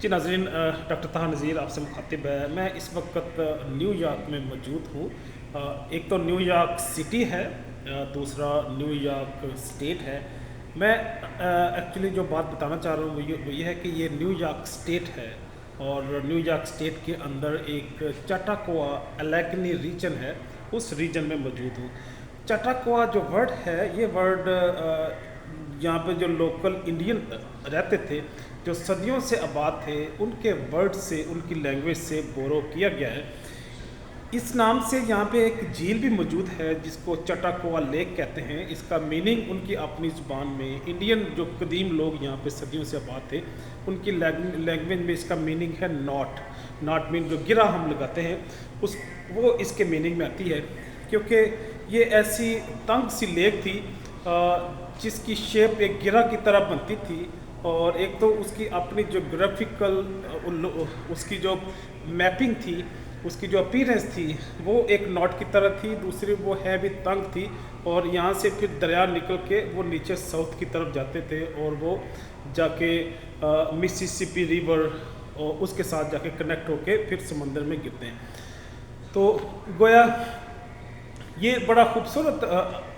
جی ناظرین، ڈاکٹر طاہر نذیر آپ سے مخاطب ہے۔ میں اس وقت نیو یارک میں موجود ہوں۔ ایک تو نیو یارک سٹی ہے، دوسرا نیو یارک اسٹیٹ ہے۔ میں ایکچولی جو بات بتانا چاہ رہا ہوں وہ یہ ہے کہ یہ نیو یارک اسٹیٹ ہے، اور نیو یارک اسٹیٹ کے اندر ایک چاٹاکوا الیکنی ریجن ہے، اس ریجن میں موجود ہوں۔ چاٹاکوا جو ورڈ ہے، یہ ورڈ یہاں پہ جو لوکل انڈین رہتے تھے، جو صدیوں سے آباد تھے، ان کے ورڈ سے، ان کی لینگویج سے بورو کیا گیا ہے۔ اس نام سے یہاں پہ ایک جھیل بھی موجود ہے جس کو چاٹاکوا لیک کہتے ہیں۔ اس کا میننگ ان کی اپنی زبان میں، انڈین جو قدیم لوگ یہاں پہ صدیوں سے آباد تھے، ان کی لینگویج میں اس کا میننگ ہے ناٹ مین، جو گرہ ہم لگاتے ہیں وہ اس کے میننگ میں آتی ہے، کیونکہ یہ ایسی تنگ سی لیک تھی جس کی شیپ ایک گرہ کی طرح بنتی تھی، اور ایک تو اس کی اپنی جو گرافیکل اس کی جو میپنگ تھی، اس کی جو اپیرنس تھی، وہ ایک ناٹ کی طرح تھی۔ دوسری وہ ہے بھی تنگ تھی، اور یہاں سے پھر دریا نکل کے وہ نیچے ساؤتھ کی طرف جاتے تھے، اور وہ جا کے مسیسپی ریور اور اس کے ساتھ جا کے کنیکٹ ہو کے پھر سمندر میں گرتے ہیں۔ تو گویا یہ بڑا خوبصورت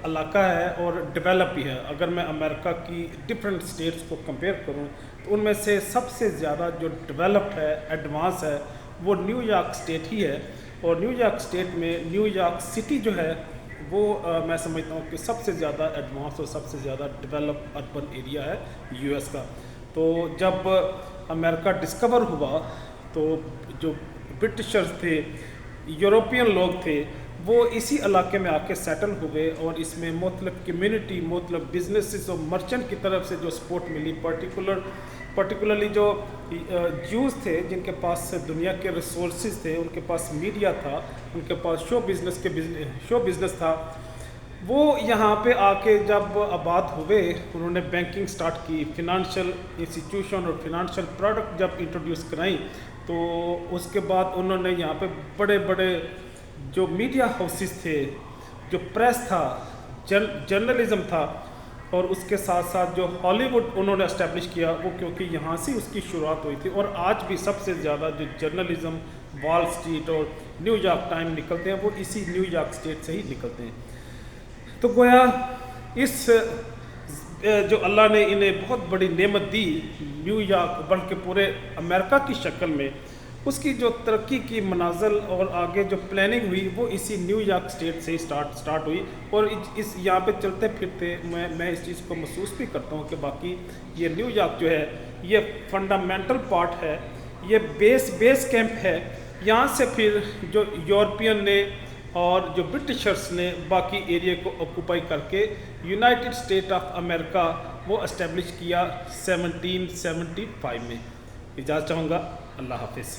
علاقہ ہے اور ڈیولپ بھی ہے۔ اگر میں امریکہ کی ڈفرینٹ اسٹیٹس کو کمپیئر کروں تو ان میں سے سب سے زیادہ جو ڈیولپڈ ہے، ایڈوانس ہے، وہ نیو یارک اسٹیٹ ہی ہے۔ اور نیو یارک اسٹیٹ میں نیو یارک سٹی جو ہے وہ میں سمجھتا ہوں کہ سب سے زیادہ ایڈوانس اور سب سے زیادہ ڈیولپ اربن ایریا ہے یو ایس کا۔ تو جب امریکہ ڈسکور ہوا تو جو برٹشرز تھے، یورپین لوگ تھے، وہ اسی علاقے میں آ کے سیٹل ہوئے، اور اس میں مختلف کمیونٹی، مختلف بزنسز اور مرچنٹ کی طرف سے جو سپورٹ ملی، پرٹیکولرلی جو جوز تھے جن کے پاس دنیا کے ریسورسز تھے، ان کے پاس میڈیا تھا، ان کے پاس شو بزنس تھا، وہ یہاں پہ آ کے جب آباد ہوئے، انہوں نے بینکنگ سٹارٹ کی، فنانشل انسٹیٹیوشن اور فنانشل پروڈکٹ جب انٹروڈیوس کرائیں، تو اس کے بعد انہوں نے یہاں پہ بڑے بڑے جو میڈیا ہاؤسز تھے، جو پریس تھا، جرنلزم تھا، اور اس کے ساتھ ساتھ جو ہالی ووڈ انہوں نے اسٹیبلش کیا، وہ کیونکہ یہاں سے اس کی شروعات ہوئی تھی۔ اور آج بھی سب سے زیادہ جو جرنلزم وال اسٹریٹ اور نیو یارک ٹائم نکلتے ہیں، وہ اسی نیو یارک اسٹیٹ سے ہی نکلتے ہیں۔ تو گویا اس جو اللہ نے انہیں بہت بڑی نعمت دی نیو یارک، بلکہ پورے امریکہ کی شکل میں، اس کی جو ترقی کی منازل اور آگے جو پلاننگ ہوئی، وہ اسی نیو یارک اسٹیٹ سے ہی سٹارٹ ہوئی۔ اور اس یہاں پہ چلتے پھرتے میں اس چیز کو محسوس بھی کرتا ہوں کہ باقی یہ نیو یارک جو ہے، یہ فنڈامنٹل پارٹ ہے، یہ بیس کیمپ ہے۔ یہاں سے پھر جو یورپین نے اور جو برٹشرز نے باقی ایریا کو آکوپائی کر کے یونائٹڈ اسٹیٹ آف امریکہ وہ اسٹیبلش کیا 1775 میں۔ اجازت چاہوں گا، اللہ حافظ۔